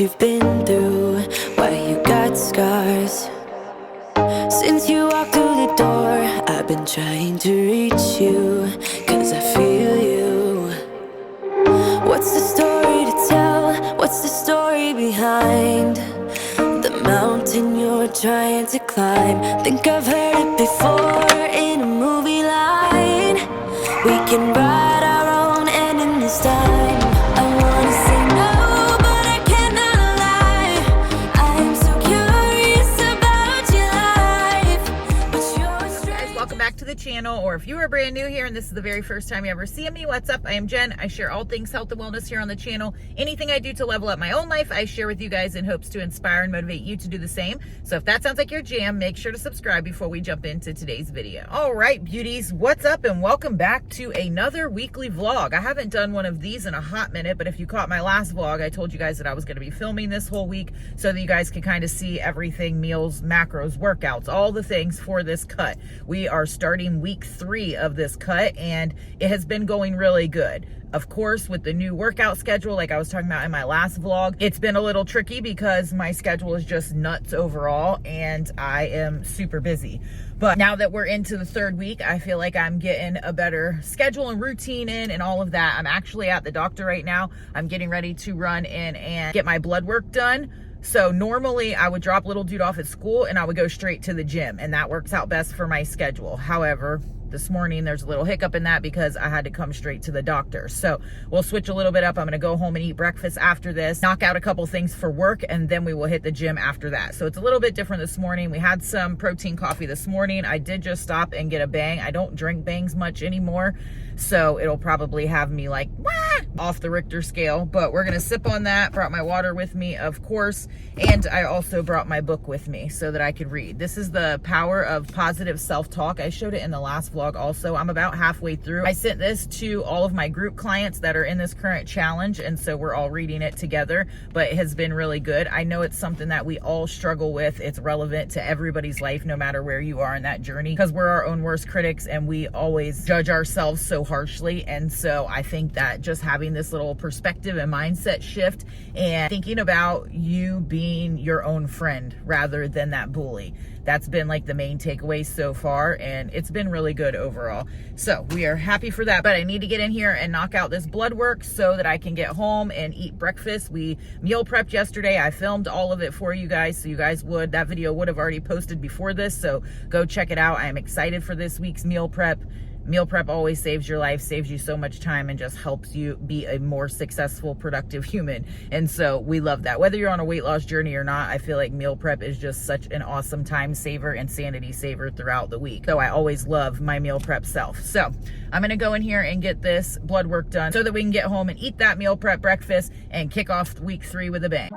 you've been through, why you got scars. Since you walked through the door, I've been trying to reach you, 'cause I feel you. What's the story to tell? What's the story behind the mountain you're trying to climb? Think I've heard it before in a movie line. We can write our own ending this time. I wanna say no, but I cannot lie. I'm so curious about your life, but you're Guys, welcome back to the channel, or if you are brand new here and this is the very first time you ever see me, what's up? I am Jen. I share all things health and wellness here on the channel. Anything I do to level up my own life, I share with you guys in hopes to inspire and motivate you to do the same. So if that sounds like your jam, make sure to subscribe before we jump into today's video. All right, beauties, what's up and welcome back to another weekly vlog. I haven't done one of these in a hot minute, but if you caught my last vlog, I told you guys that I was going to be filming this whole week so that you guys can kind of see everything, meals, macros, workouts, all the things for this cut. We are starting week 3 of this cut and it has been going really good. Of course, with the new workout schedule, like I was talking about in my last vlog, it's been a little tricky because my schedule is just nuts overall and I am super busy. But now that we're into the 3rd week, I feel like I'm getting a better schedule and routine in and all of that. I'm actually at the doctor right now. I'm getting ready to run in and get my blood work done. So normally I would drop little dude off at school and I would go straight to the gym, and that works out best for my schedule. However, this morning there's a little hiccup in that because I had to come straight to the doctor. So we'll switch a little bit up. I'm going to go home and eat breakfast after this, knock out a couple things for work, and then we will hit the gym after that. So it's a little bit different this morning. We had some protein coffee this morning. I did just stop and get a bang. I don't drink bangs much anymore, so it'll probably have me like off the Richter scale, but we're going to sip on that. Brought my water with me, of course, and I also brought my book with me so that I could read. This is The Power of Positive Self-Talk. I showed it in the last vlog also. I'm about halfway through. I sent this to all of my group clients that are in this current challenge, and so we're all reading it together, but it has been really good. I know it's something that we all struggle with. It's relevant to everybody's life, no matter where you are in that journey, because we're our own worst critics and we always judge ourselves so harshly. And so I think that just having this little perspective and mindset shift and thinking about you being your own friend rather than that bully, that's been like the main takeaway so far, and it's been really good overall. So we are happy for that, but I need to get in here and knock out this blood work so that I can get home and eat breakfast. We meal prepped yesterday. I filmed all of it for you guys, so you guys that video would have already posted before this, so go check it out. I am excited for this week's meal prep. Meal prep always saves your life, saves you so much time, and just helps you be a more successful, productive human. And so we love that. Whether you're on a weight loss journey or not, I feel like meal prep is just such an awesome time saver and sanity saver throughout the week. So I always love my meal prep self. So I'm going to go in here and get this blood work done so that we can get home and eat that meal prep breakfast and kick off week 3 with a bang.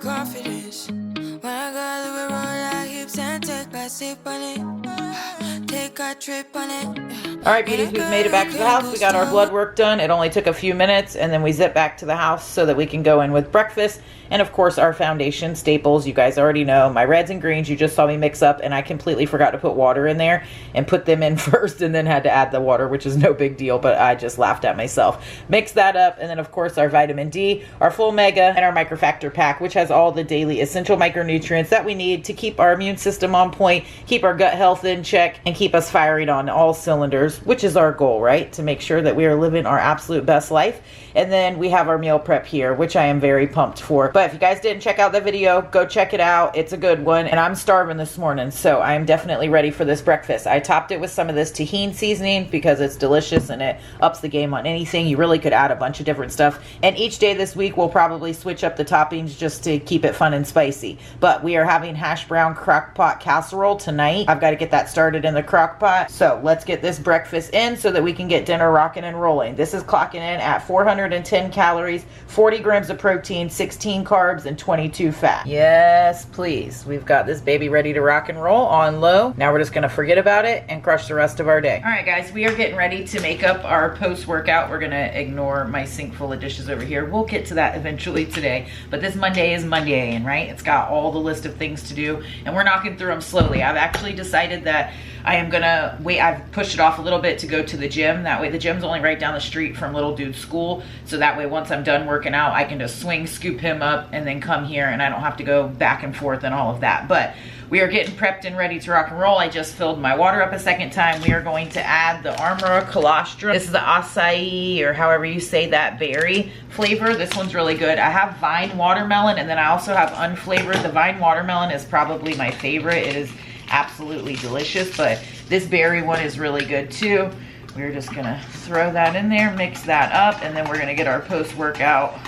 Confidence. When I got a little roll like hips and take a sip on it. Take a trip on it. All right, beauties, we've made it back to the house. We got our blood work done. It only took a few minutes, and then we zip back to the house so that we can go in with breakfast. And of course, our foundation staples, you guys already know. My reds and greens, you just saw me mix up, and I completely forgot to put water in there and put them in first and then had to add the water, which is no big deal, but I just laughed at myself. Mix that up, and then of course our vitamin D, our full mega, and our microfactor pack, which has all the daily essential micronutrients that we need to keep our immune system on point, keep our gut health in check, and keep us firing on all cylinders, which is our goal, right? To make sure that we are living our absolute best life. And then we have our meal prep here, which I am very pumped for. But if you guys didn't check out the video, go check it out. It's a good one. And I'm starving this morning, so I am definitely ready for this breakfast. I topped it with some of this tahini seasoning because it's delicious and it ups the game on anything. You really could add a bunch of different stuff. And each day this week, we'll probably switch up the toppings just to keep it fun and spicy. But we are having hash brown crock pot casserole tonight. I've got to get that started in the crock pot. So let's get this breakfast in so that we can get dinner rocking and rolling. This is clocking in at 410 calories, 40 grams of protein, 16 carbs, and 22 fat. Yes, please. We've got this baby ready to rock and roll on low. Now we're just going to forget about it and crush the rest of our day. All right, guys, we are getting ready to make up our post-workout. We're going to ignore my sink full of dishes over here. We'll get to that eventually today. But this Monday is Monday-ing, right? It's got all the list of things to do, and we're knocking through them slowly. I've actually decided that I am gonna wait. I've pushed it off a little bit to go to the gym. That way the gym's only right down the street from little dude's school. So that way once I'm done working out, I can just swing, scoop him up, and then come here, and I don't have to go back and forth and all of that. But we are getting prepped and ready to rock and roll. I just filled my water up a second time. We are going to add the Armora colostrum. This is the acai, or however you say that, berry flavor. This one's really good. I have vine watermelon, and then I also have unflavored. The vine watermelon is probably my favorite. It is absolutely delicious, but this berry one is really good too. We're just gonna throw that in there, mix that up, and then we're gonna get our post-workout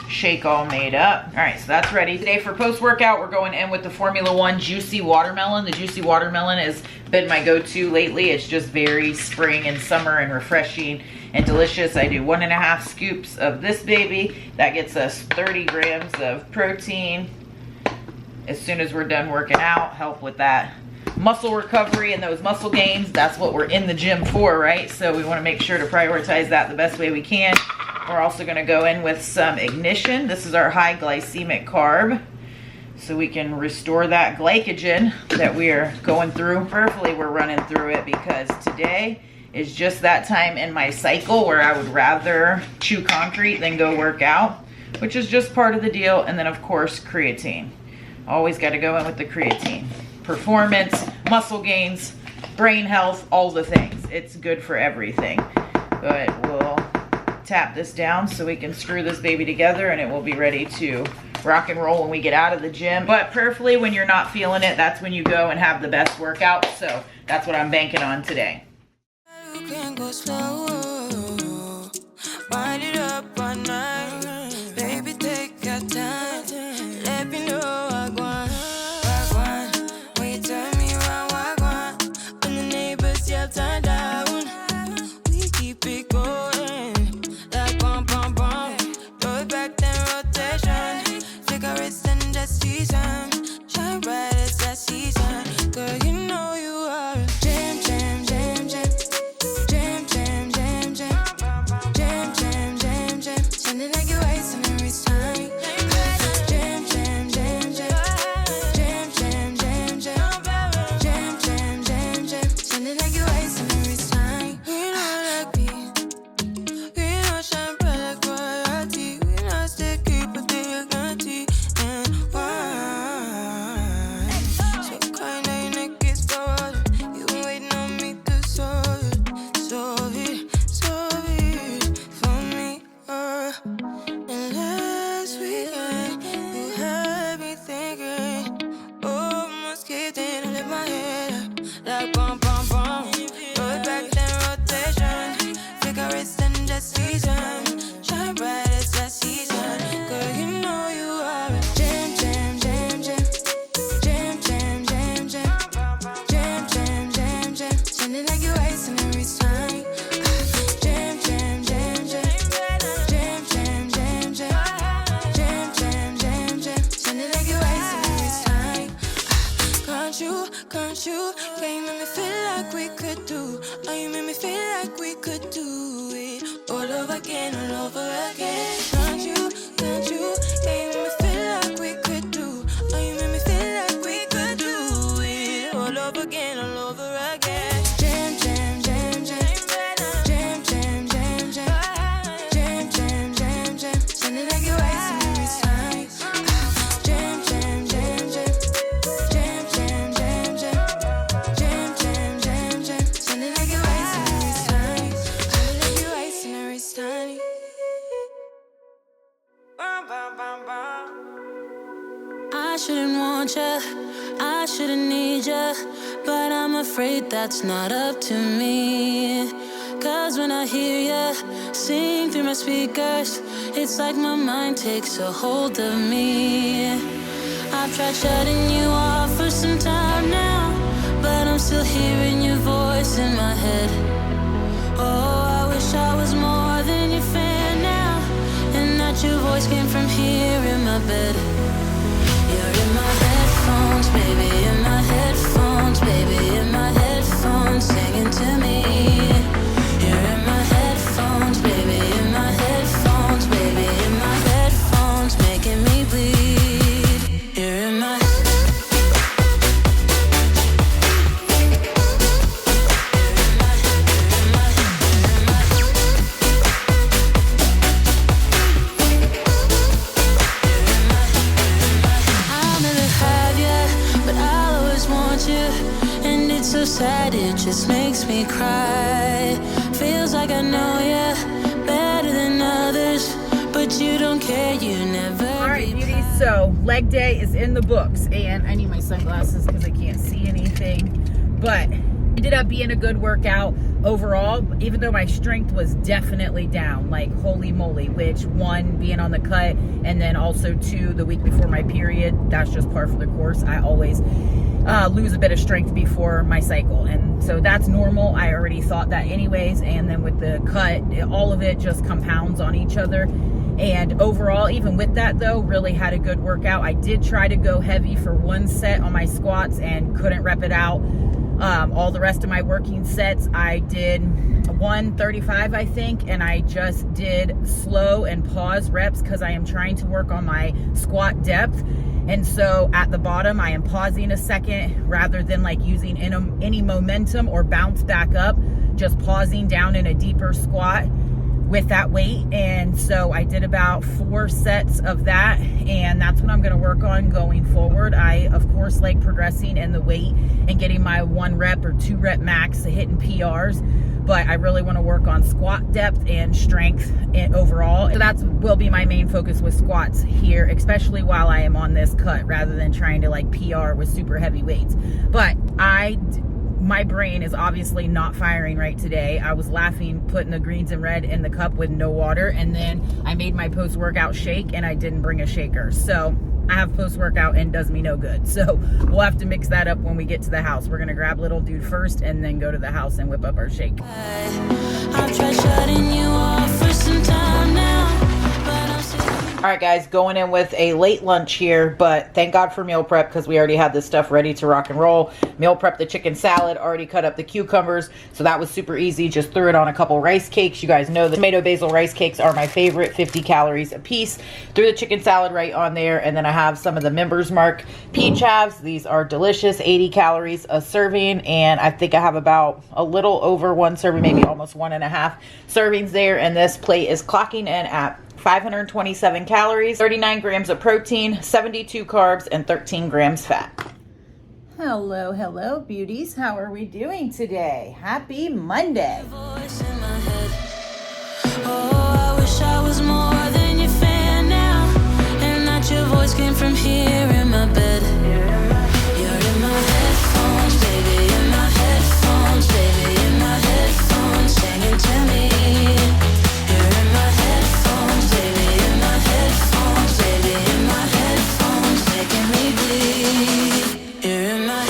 shake all made up. All right, so that's ready. Today for post-workout, we're going in with the Formula 1 Juicy Watermelon. The Juicy Watermelon has been my go-to lately. It's just very spring and summer and refreshing and delicious. I do 1.5 scoops of this baby. That gets us 30 grams of protein. As soon as we're done working out, help with that muscle recovery and those muscle gains. That's what we're in the gym for, right? So we want to make sure to prioritize that the best way we can. We're also going to go in with some ignition. This is our high glycemic carb, so we can restore that glycogen that we are going through. Prayerfully, we're running through it, because today is just that time in my cycle where I would rather chew concrete than go work out, which is just part of the deal. And then of course, creatine. Always got to go in with the creatine. Performance, muscle gains, brain health, all the things. It's good for everything. But we'll tap this down so we can screw this baby together, and it will be ready to rock and roll when we get out of the gym. But prayerfully, when you're not feeling it, that's when you go and have the best workout. So that's what I'm banking on today. You can go slow, wind it up all night, baby, take your time, let me know what I want, when you turn me around, what I want, when the neighbors yell turn down, we keep it going, like bum bum bum, throw it back then rotation, cigarettes and the season, shine bright as that season, girl, you know you are a jam, jam, jam, jam. Can't you? Yeah, you make me feel like we could do. Oh, you make me feel like we could do it all over again, all over again. Can't you? Can't you? Yeah, you make me feel like we could do. Oh, you make me feel like we could do it all over again, all over again. Jam, jam, jam, jam. Jam, jam, jam, jam. Jam, jam, jam, jam. Sounding like you're wasting every time. Jam, jam, jam, jam. Jam, jam, jam, jam. Jam, jam, jam, jam. Sounding like you're wasting every time. Sounding like you're wasting every time. I shouldn't want ya, I shouldn't need ya, but I'm afraid that's not up to me. Cause when I hear ya sing through my speakers, it's like my mind takes a hold of me. I've tried shutting you off for some time now, but I'm still hearing your voice in my head. Oh, I wish I was more than your fan now, and that your voice came from here in my bed. You're in my headphones, baby, in my headphones, baby, in my headphones, singing to me. You're in my headphones, baby, in my headphones, baby, in my headphones, making me bleed. You're in my so sad, it just makes me cry. Feels like I know you better than others, but you don't care, you never. All right, beauties, so leg day is in the books, and I need my sunglasses because I can't see anything, but it ended up being a good workout overall, even though my strength was definitely down, like holy moly, which one, being on the cut, and then also two, the week before my period, that's just par for the course. I always lose a bit of strength before my cycle, and so that's normal. I already thought that anyways, and then with the cut, all of it just compounds on each other. And overall, even with that though, really had a good workout. I did try to go heavy for one set on my squats and couldn't rep it out. All the rest of my working sets, I did 135, I think, and I just did slow and pause reps because I am trying to work on my squat depth. And so at the bottom, I am pausing a second rather than like using any momentum or bounce back up, just pausing down in a deeper squat with that weight. And so I did about 4 sets of that, and that's what I'm going to work on going forward. I of course like progressing in the weight and getting my 1 rep or 2 rep max, hitting PRs, but I really want to work on squat depth and strength overall. So that will be my main focus with squats here, especially while I am on this cut, rather than trying to like PR with super heavy weights. But my brain is obviously not firing right today. I was laughing putting the greens and red in the cup with no water, and then I made my post-workout shake and I didn't bring a shaker. So I have post-workout and does me no good. So we'll have to mix that up when we get to the house. We're gonna grab little dude first and then go to the house and whip up our shake. I've tried shutting you off for some time now, but I'm still. All right, guys, going in with a late lunch here, but thank God for meal prep because we already had this stuff ready to rock and roll. Meal prep the chicken salad, already cut up the cucumbers, so that was super easy. Just threw it on a couple rice cakes. You guys know the tomato basil rice cakes are my favorite, 50 calories a piece. Threw the chicken salad right on there, and then I have some of the Members Mark peach halves. These are delicious, 80 calories a serving, and I think I have about a little over 1 serving, maybe almost 1.5 servings there, and this plate is clocking in at 527 calories, 39 grams of protein, 72 carbs, and 13 grams fat. Hello, beauties. How are we doing today? Happy Monday. Voice in my head. Oh, I wish I was more than your fan now, and that your voice came from here in my bed. You're in my headphones, baby, in my headphones, baby, in my headphones, singing to me. You're in my headphones, baby, in my headphones, baby, in my headphones, making me bleed. You're in my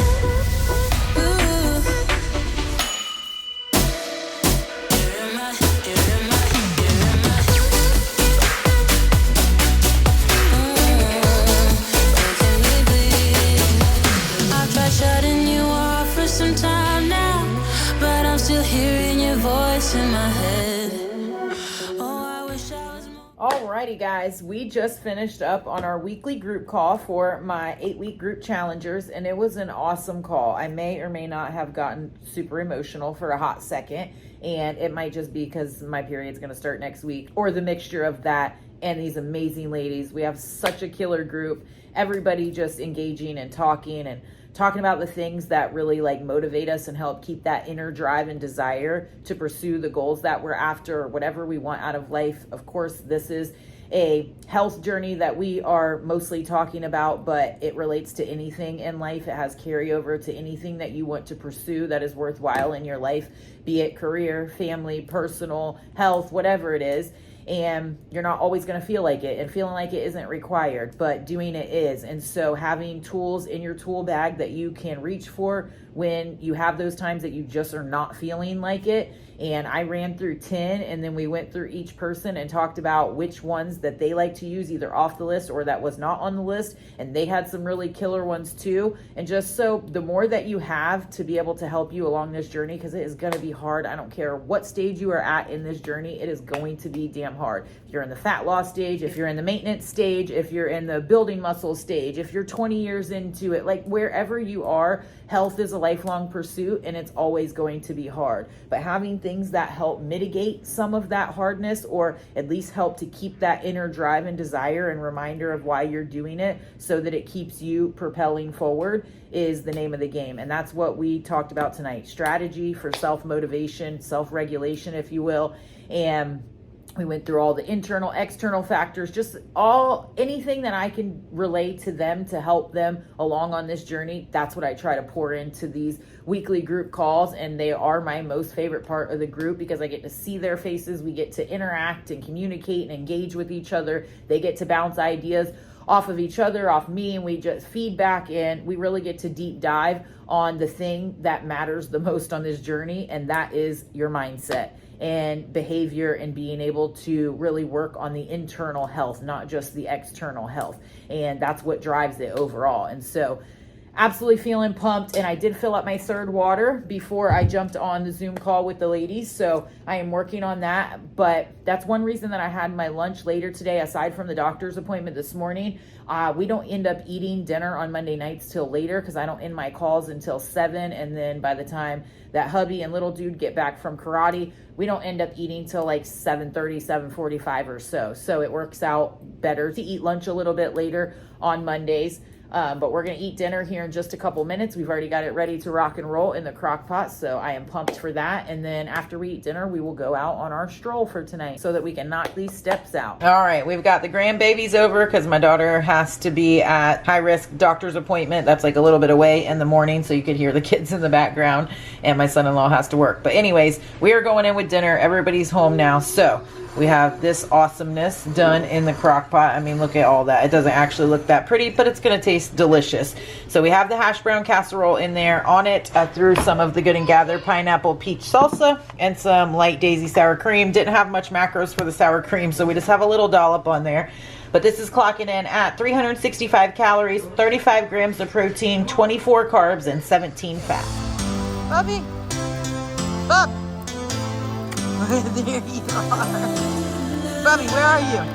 in my head. Oh, I wish I was more. Alrighty, guys, we just finished up on our weekly group call for my 8-week group challengers, and it was an awesome call. I may or may not have gotten super emotional for a hot second, and it might just be because my period's going to start next week, or the mixture of that and these amazing ladies. We have such a killer group. Everybody just engaging and talking about the things that really like motivate us and help keep that inner drive and desire to pursue the goals that we're after or whatever we want out of life. Of course, this is a health journey that we are mostly talking about, but it relates to anything in life. It has carryover to anything that you want to pursue that is worthwhile in your life, be it career, family, personal, health, whatever it is. And you're not always going to feel like it, and feeling like it isn't required, but doing it is. And so having tools in your tool bag that you can reach for when you have those times that you just are not feeling like it. And I ran through 10, and then we went through each person and talked about which ones that they like to use either off the list or that was not on the list. And they had some really killer ones too. And just so the more that you have to be able to help you along this journey, because it is going to be hard. I don't care what stage you are at in this journey. It is going to be damn hard. If you're in the fat loss stage, if you're in the maintenance stage, if you're in the building muscle stage, if you're 20 years into it, like wherever you are, health is a lifelong pursuit, and it's always going to be hard. But having things things that help mitigate some of that hardness, or at least help to keep that inner drive and desire and reminder of why you're doing it, so that it keeps you propelling forward, is the name of the game. And that's what we talked about tonight. Strategy for self-motivation, self-regulation, if you will. And we went through all the internal, external factors, just anything that I can relate to them to help them along on this journey. That's what I try to pour into these weekly group calls. And they are my most favorite part of the group, because I get to see their faces. We get to interact and communicate and engage with each other. They get to bounce ideas off of each other, off me, and we just feedback, and we really get to deep dive on the thing that matters the most on this journey, and that is your mindset and behavior, and being able to really work on the internal health, not just the external health. And that's what drives it overall. And so absolutely feeling pumped. And I did fill up my third water before I jumped on the Zoom call with the ladies. So I am working on that. But that's one reason that I had my lunch later today, aside from the doctor's appointment this morning. We don't end up eating dinner on Monday nights till later, because I don't end my calls until 7. And then by the time that hubby and little dude get back from karate, we don't end up eating till like 7:30, 7:45 or so. So it works out better to eat lunch a little bit later on Mondays. But we're going to eat dinner here in just a couple minutes. We've already got it ready to rock and roll in the crock pot, so I am pumped for that. And then after we eat dinner, we will go out on our stroll for tonight so that we can knock these steps out. All right, we've got the grandbabies over because my daughter has to be at high-risk doctor's appointment. That's like a little bit away in the morning, so you could hear the kids in the background, and my son-in-law has to work. But anyways, we are going in with dinner. Everybody's home now, so we have this awesomeness done in the crock pot. I mean, look at all that. It doesn't actually look that pretty, but it's going to taste delicious. So we have the hash brown casserole in there. On it, I threw some of the Good and Gather pineapple peach salsa and some light daisy sour cream. Didn't have much macros for the sour cream, so we just have a little dollop on there. But this is clocking in at 365 calories, 35 grams of protein, 24 carbs, and 17 fat. Bubby! Bub! There you are. Bubby, where are you?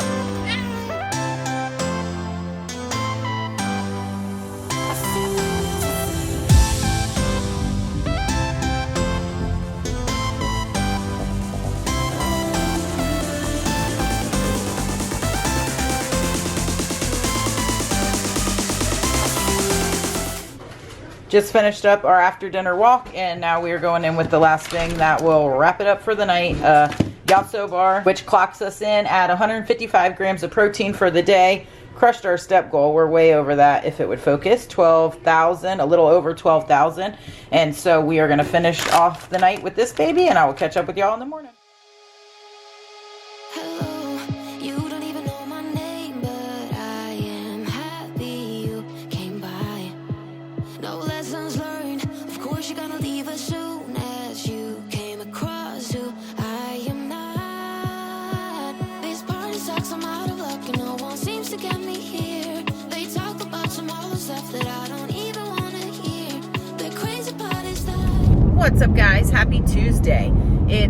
Just finished up our after dinner walk, and now we are going in with the last thing that will wrap it up for the night. Yasso bar, which clocks us in at 155 grams of protein for the day. Crushed our step goal. We're way over that, if it would focus. 12,000, a little over 12,000. And so we are going to finish off the night with this baby, and I will catch up with y'all in the morning. What's up, guys? Happy Tuesday.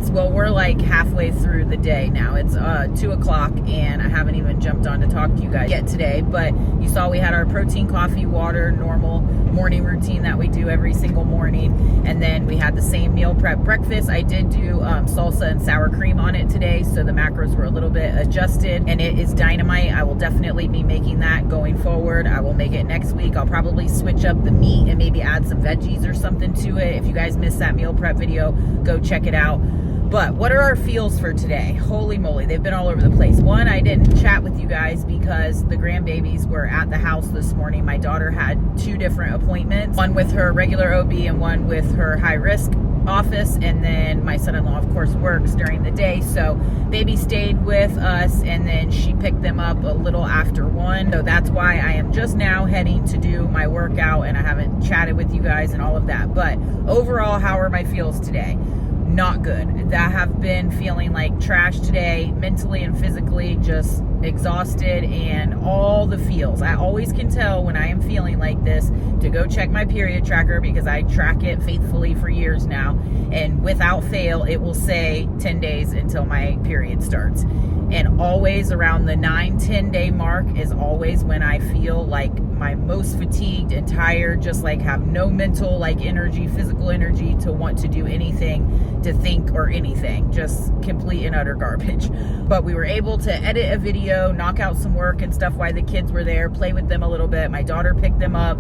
We're like halfway through the day now. It's 2 o'clock, and I haven't even jumped on to talk to you guys yet today, but you saw we had our protein, coffee, water, normal morning routine that we do every single morning, and then we had the same meal prep breakfast. I did do salsa and sour cream on it today, so the macros were a little bit adjusted, and it is dynamite. I will definitely be making that going forward. I will make it next week. I'll probably switch up the meat and maybe add some veggies or something to it. If you guys missed that meal prep video, go check it out. But what are our feels for today? Holy moly, they've been all over the place. One, I didn't chat with you guys because the grandbabies were at the house this morning. My daughter had 2 different appointments, one with her regular OB and one with her high risk office, and then my son-in-law of course works during the day, so baby stayed with us, and then she picked them up a little after 1. So that's why I am just now heading to do my workout, and I haven't chatted with you guys and all of that. But overall, how are my feels today? Not good. I have been feeling like trash today, mentally and physically, just exhausted, and all the feels. I always can tell when I am feeling like this to go check my period tracker, because I track it faithfully for years now, and without fail it will say 10 days until my period starts. And always around the 9-10 day mark is always when I feel like my most fatigued and tired, just like have no mental like energy, physical energy to want to do anything, to think or anything, just complete and utter garbage. But we were able to edit a video, knock out some work and stuff while the kids were there, play with them a little bit. My daughter picked them up.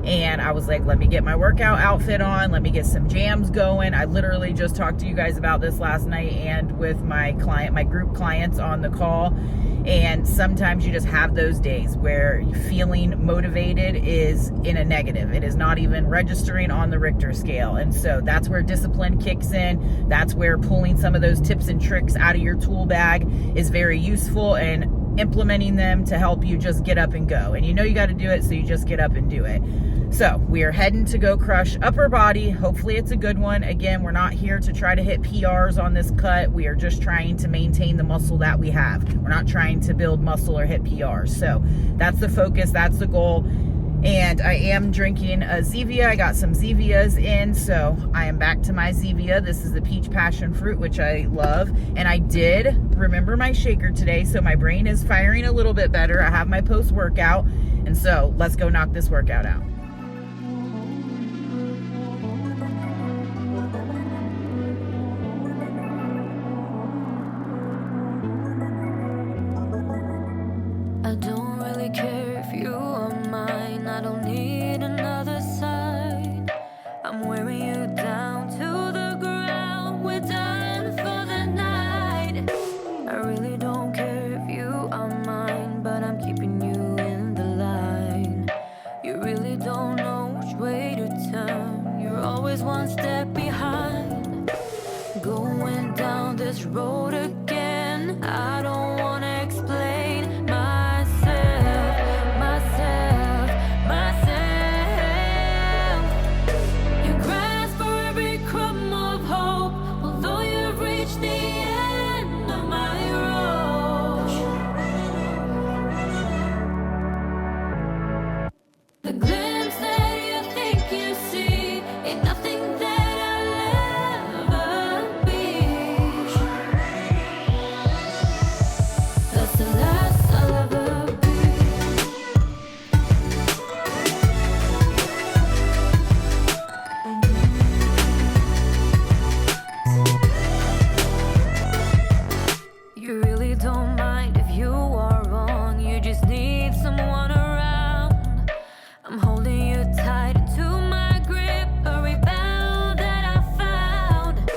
And I was like, let me get my workout outfit on. Let me get some jams going. I literally just talked to you guys about this last night and with my group clients on the call. And sometimes you just have those days where feeling motivated is in a negative. It is not even registering on the Richter scale. And so that's where discipline kicks in. That's where pulling some of those tips and tricks out of your tool bag is very useful, and implementing them to help you just get up and go. And you know you got to do it, so you just get up and do it. So we are heading to go crush upper body. Hopefully it's a good one. Again, we're not here to try to hit PRs on this cut. We are just trying to maintain the muscle that we have. We're not trying to build muscle or hit PRs. So that's the focus. That's the goal. And I am drinking a Zevia. I got some Zevias in, so I am back to my Zevia. This is the peach passion fruit, which I love. And I did remember my shaker today, so my brain is firing a little bit better. I have my post-workout, and so let's go knock this workout out. I don't really care if you are mine. I don't need another sign. I'm wearing you down to the ground. We're done for the night. I really don't care if you are mine, but I'm keeping you in the line. You really don't know which way to turn. You're always one step behind. Going down this road again. I don't wanna explain myself. You grasp for every crumb of hope, although you've reached the end of my road. The glimpse that you think you see ain't nothing that I'll ever be. That's the last I'll ever be. You really don't mind if you are wrong. You just need someone around. I'm holding you tight to my grip, a rebound that I found.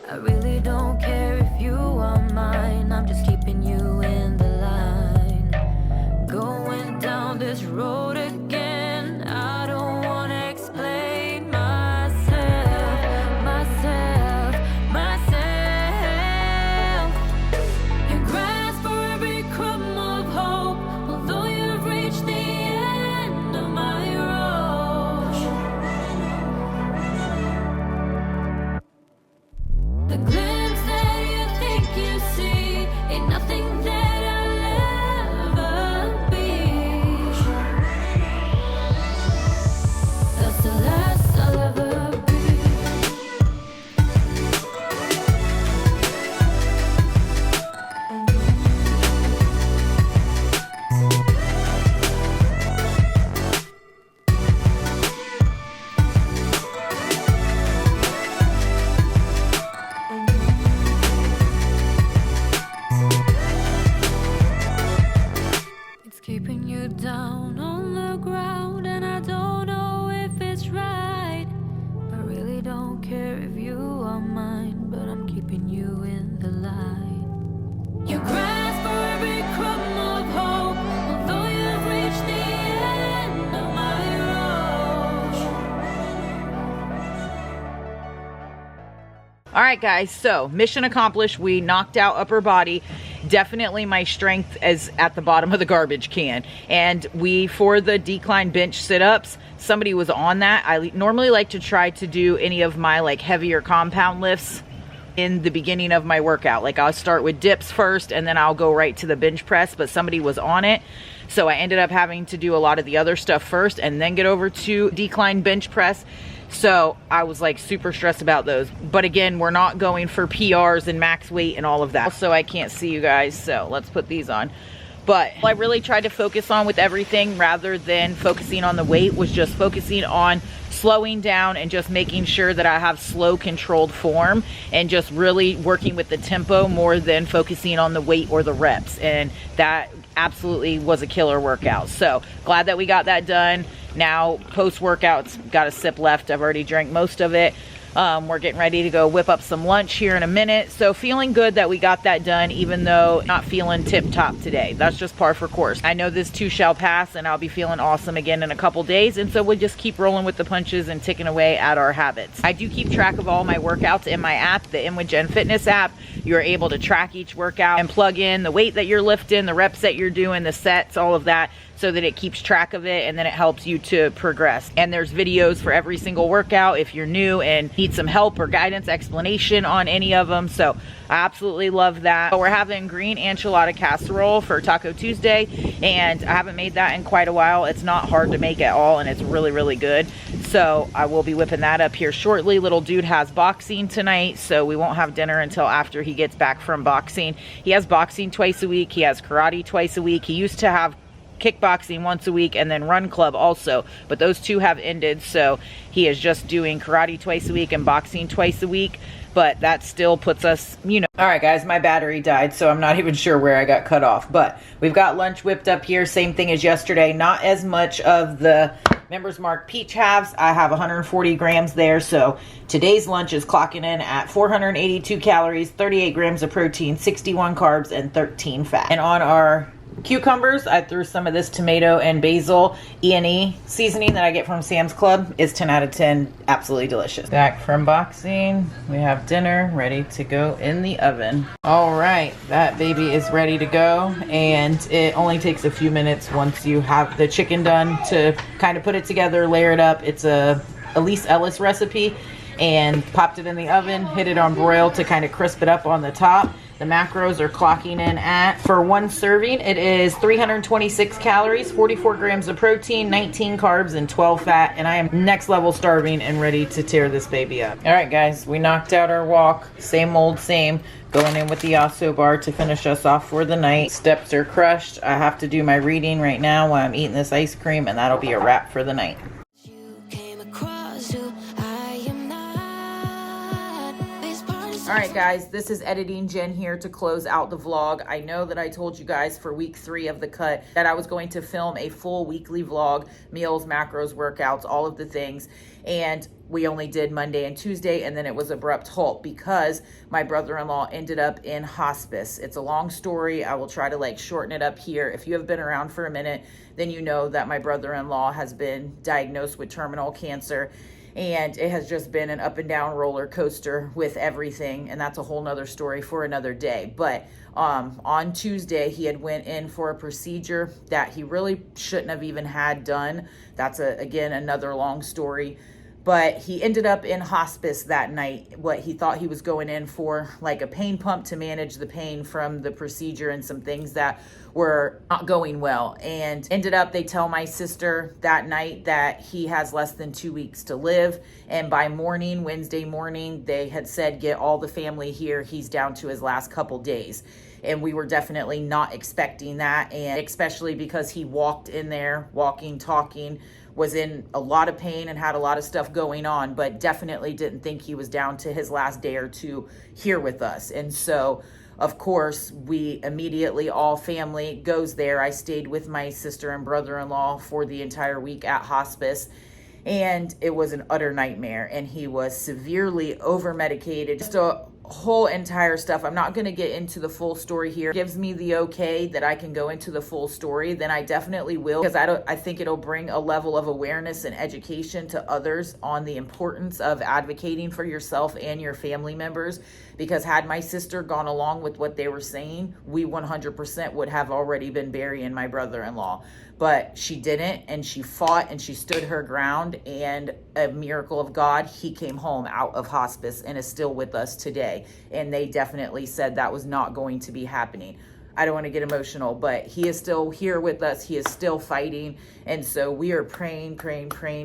I really don't care if you are mine. I'm just keeping you in the line. Going down this road again. I don't wanna explain myself. You grasp for every crumb of hope, although you've reached the end of my road. The glimpse that you think you see ain't nothing that I'll ever be. That's the last I'll ever be. It's keeping you down on the ground, and I don't know if it's right. I really don't care if you are mine, but I'm keeping you in the line. You grasp for every crumb of hope, although you've reached the end of my road. All right, guys, so mission accomplished. We knocked out upper body. Definitely my strength is at the bottom of the garbage can. And for the decline bench sit-ups, somebody was on that. I normally like to try to do any of my like heavier compound lifts in the beginning of my workout. Like I'll start with dips first and then I'll go right to the bench press, but somebody was on it. So I ended up having to do a lot of the other stuff first and then get over to decline bench press. So I was like super stressed about those. But again, we're not going for PRs and max weight and all of that. Also, I can't see you guys, so let's put these on. But I really tried to focus on with everything, rather than focusing on the weight, was just focusing on slowing down and just making sure that I have slow controlled form, and just really working with the tempo more than focusing on the weight or the reps. And that absolutely was a killer workout. So glad that we got that done. Now post workouts, got a sip left. I've already drank most of it. We're getting ready to go whip up some lunch here in a minute. So feeling good that we got that done, even though not feeling tip top today. That's just par for course. I know this too shall pass, and I'll be feeling awesome again in a couple days. And so we'll just keep rolling with the punches and ticking away at our habits. I do keep track of all my workouts in my app, the inwithjen fitness app. You're able to track each workout and plug in the weight that you're lifting, the reps that you're doing, the sets, all of that, so that it keeps track of it, and then it helps you to progress. And there's videos for every single workout if you're new and need some help or guidance, explanation on any of them. So I absolutely love that. But we're having green enchilada casserole for Taco Tuesday, and I haven't made that in quite a while. It's not hard to make at all, and it's really, really good. So I will be whipping that up here shortly. Little dude has boxing tonight, so we won't have dinner until after he gets back from boxing. He has boxing twice a week. He has karate twice a week. He used to have kickboxing once a week and then run club also, but those two have ended, so he is just doing karate twice a week and boxing twice a week. But that still puts us, you know. All right, guys, my battery died, so I'm not even sure where I got cut off. But we've got lunch whipped up here, same thing as yesterday. Not as much of the Members Mark peach halves. I have 140 grams there, so today's lunch is clocking in at 482 calories, 38 grams of protein, 61 carbs, and 13 fat. And on our cucumbers, I threw some of this tomato and basil E&E seasoning that I get from Sam's Club. It's 10 out of 10. Absolutely delicious. Back from boxing, we have dinner ready to go in the oven. All right, that baby is ready to go, and it only takes a few minutes once you have the chicken done to kind of put it together, layer it up. It's a Elise Ellis recipe, and popped it in the oven, hit it on broil to kind of crisp it up on the top. The macros are clocking in at, for one serving, it is 326 calories, 44 grams of protein, 19 carbs, and 12 fat. And I am next level starving and ready to tear this baby up. All right, guys, we knocked out our walk. Same old same. Going in with the Yasso bar to finish us off for the night. Steps are crushed. I have to do my reading right now while I'm eating this ice cream, and that'll be a wrap for the night. All right, guys, this is Editing Jen here to close out the vlog. I know that I told you guys for week 3 of the cut that I was going to film a full weekly vlog, meals, macros, workouts, all of the things. And we only did Monday and Tuesday, and then it was abrupt halt because my brother-in-law ended up in hospice. It's a long story. I will try to shorten it up here. If you have been around for a minute, then you know that my brother-in-law has been diagnosed with terminal cancer. And it has just been an up and down roller coaster with everything. And that's a whole nother story for another day. But on Tuesday, he had went in for a procedure that he really shouldn't have even had done. That's, again, another long story. But he ended up in hospice that night. What he thought he was going in for, like a pain pump to manage the pain from the procedure and some things that were not going well. And ended up, they tell my sister that night that he has less than 2 weeks to live. And by morning, Wednesday morning, they had said, get all the family here. He's down to his last couple days. And we were definitely not expecting that. And especially because he walked in there, walking, talking, was in a lot of pain and had a lot of stuff going on, but definitely didn't think he was down to his last day or two here with us. And so, of course, we immediately, all family goes there. I stayed with my sister and brother-in-law for the entire week at hospice. And it was an utter nightmare. And he was severely over-medicated. Just a whole entire stuff. I'm not going to get into the full story here. Gives me the okay that I can go into the full story, then I definitely will, because I think it'll bring a level of awareness and education to others on the importance of advocating for yourself and your family members. Because had my sister gone along with what they were saying, we 100% would have already been burying my brother-in-law. But she didn't, and she fought and she stood her ground, and a miracle of God, he came home out of hospice and is still with us today. And they definitely said that was not going to be happening. I don't want to get emotional, but he is still here with us. He is still fighting. And so we are praying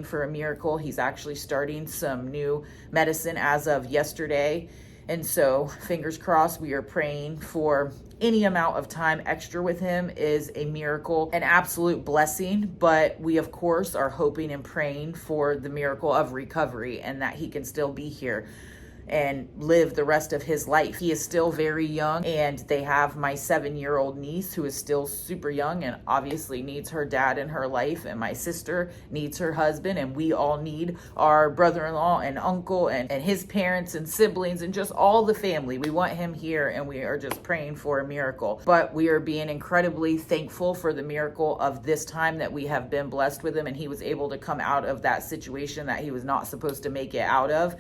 for a miracle. He's actually starting some new medicine as of yesterday. And so fingers crossed, we are praying for any amount of time extra with him is a miracle, an absolute blessing. But we, of course, are hoping and praying for the miracle of recovery and that he can still be here and live the rest of his life. He is still very young, and they have my 7-year-old niece who is still super young and obviously needs her dad in her life, and my sister needs her husband, and we all need our brother-in-law and uncle and his parents and siblings and just all the family. We want him here, and we are just praying for a miracle. But we are being incredibly thankful for the miracle of this time that we have been blessed with him, and he was able to come out of that situation that he was not supposed to make it out of.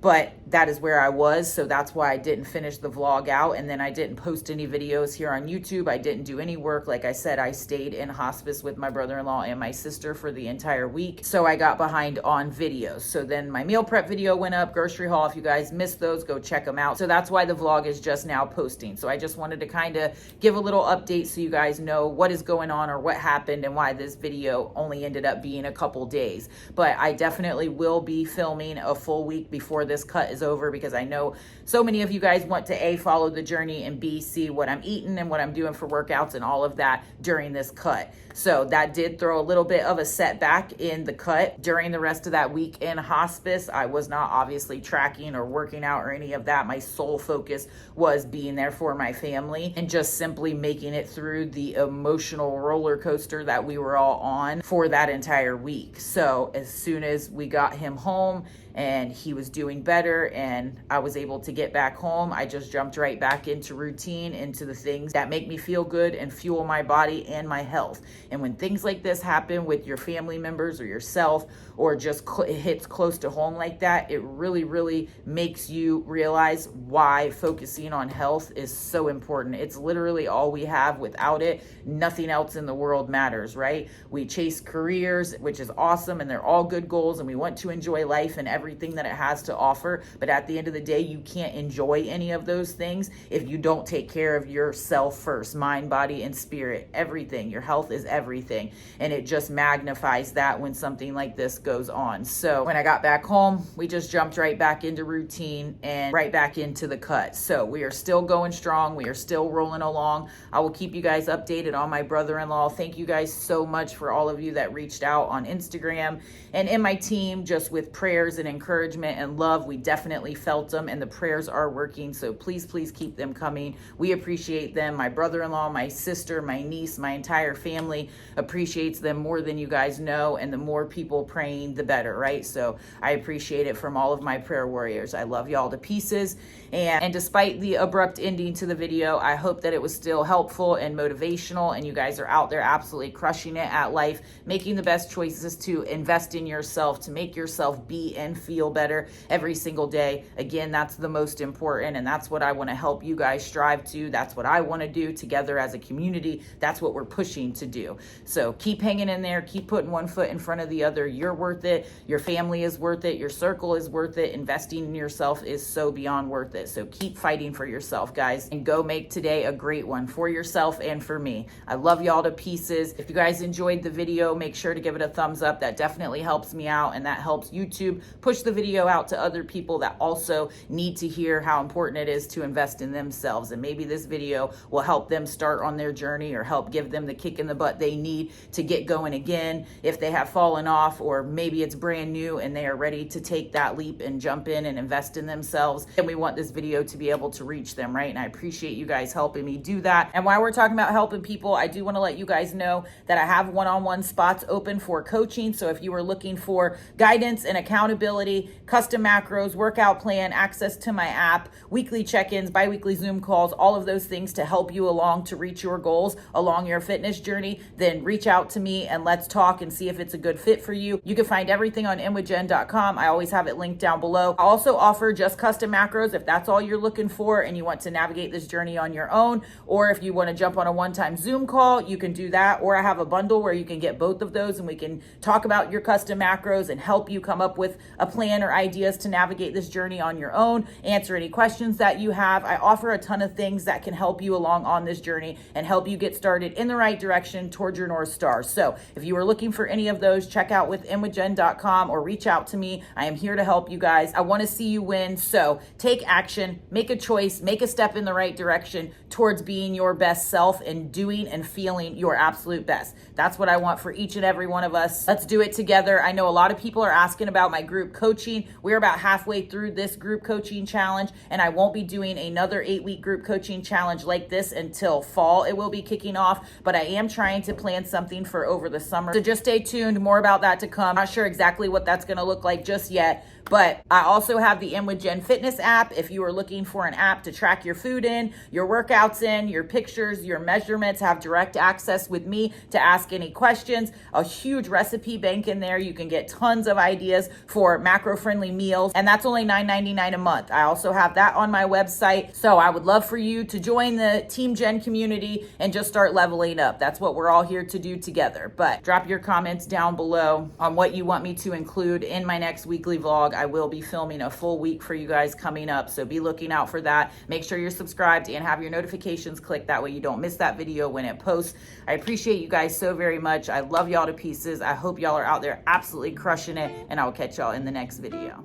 But that is where I was, so that's why I didn't finish the vlog out, and then I didn't post any videos here on YouTube. I didn't do any work. Like I said, I stayed in hospice with my brother-in-law and my sister for the entire week, so I got behind on videos. So then my meal prep video went up, grocery haul. If you guys missed those, go check them out. So that's why the vlog is just now posting. So I just wanted to kind of give a little update so you guys know what is going on or what happened and why this video only ended up being a couple days. But I definitely will be filming a full week before this cut is over, because I know so many of you guys want to A, follow the journey, and B, see what I'm eating and what I'm doing for workouts and all of that during this cut. So that did throw a little bit of a setback in the cut. During the rest of that week in hospice, I was not obviously tracking or working out or any of that. My sole focus was being there for my family and just simply making it through the emotional roller coaster that we were all on for that entire week. So as soon as we got him home and he was doing better and I was able to get back home, I just jumped right back into routine, into the things that make me feel good and fuel my body and my health. And when things like this happen with your family members or yourself, or just it hits close to home like that, it really, really makes you realize why focusing on health is so important. It's literally all we have. Without it, nothing else in the world matters, right? We chase careers, which is awesome, and they're all good goals, and we want to enjoy life and everything that it has to offer. But at the end of the day, you can't enjoy any of those things if you don't take care of yourself first. Mind, body, and spirit, everything. Your health is everything. And it just magnifies that when something like this goes on. So when I got back home, we just jumped right back into routine and right back into the cut. So we are still going strong. We are still rolling along. I will keep you guys updated on my brother-in-law. Thank you guys so much for all of you that reached out on Instagram and in my team, just with prayers and encouragement and love. We definitely felt them, and the prayers are working. So please, please keep them coming. We appreciate them. My brother-in-law, my sister, my niece, my entire family appreciates them more than you guys know. And the more people praying, the better, right? So I appreciate it from all of my prayer warriors. I love y'all to pieces. And despite the abrupt ending to the video, I hope that it was still helpful and motivational, and you guys are out there absolutely crushing it at life, making the best choices to invest in yourself, to make yourself be and feel better every single day. Again, that's the most important, and that's what I want to help you guys strive to. That's what I want to do together as a community. That's what we're pushing to do. So keep hanging in there, keep putting one foot in front of the other. You're worth it. Your family is worth it. Your circle is worth it. Investing in yourself is so beyond worth it. So keep fighting for yourself, guys, and go make today a great one for yourself and for me. I love y'all to pieces. If you guys enjoyed the video, make sure to give it a thumbs up. That definitely helps me out, and that helps YouTube push the video out to other people that also need to hear how important it is to invest in themselves. And maybe this video will help them start on their journey, or help give them the kick in the butt they need to get going again if they have fallen off, or maybe it's brand new and they are ready to take that leap and jump in and invest in themselves. And we want this video to be able to reach them, right? And I appreciate you guys helping me do that. And while we're talking about helping people, I do want to let you guys know that I have one-on-one spots open for coaching. So if you are looking for guidance and accountability, custom macros, workout plan, access to my app, weekly check-ins, bi-weekly Zoom calls, all of those things to help you along to reach your goals along your fitness journey, then reach out to me and let's talk and see if it's a good fit for you. You can find everything on inwithjen.com. I always have it linked down below. I also offer just custom macros if that's all you're looking for and you want to navigate this journey on your own, or if you want to jump on a one-time Zoom call, you can do that. Or I have a bundle where you can get both of those and we can talk about your custom macros and help you come up with a plan or ideas to navigate this journey on your own, answer any questions that you have. I offer a ton of things that can help you along on this journey and help you get started in the right direction towards your North Star. So if you are looking for any of those, check out inwithjen.com or reach out to me. I am here to help you guys. I want to see you win. So take action, make a choice, make a step in the right direction towards being your best self and doing and feeling your absolute best. That's what I want for each and every one of us. Let's do it together. I know a lot of people are asking about my group coaching. We're about halfway through this group coaching challenge, and I won't be doing another 8-week group coaching challenge like this until fall. It will be kicking off, but I am trying to plan something for over the summer. So just stay tuned. More about that to come. Not sure exactly what that's going to look like just yet, but I also have the inwithjen Fitness app. If you are looking for an app to track your food in, your workouts in, your pictures, your measurements, have direct access with me to ask any questions. A huge recipe bank in there. You can get tons of ideas for macro-friendly meals, and that's only $9.99 a month. I also have that on my website. So I would love for you to join the Team Jen community and just start leveling up. That's what we're all here to do together. But drop your comments down below on what you want me to include in my next weekly vlog. I will be filming a full week for you guys coming up, so be looking out for that. Make sure you're subscribed and have your notifications clicked. That way you don't miss that video when it posts. I appreciate you guys so very much. I love y'all to pieces. I hope y'all are out there absolutely crushing it, and I'll catch y'all in the next video.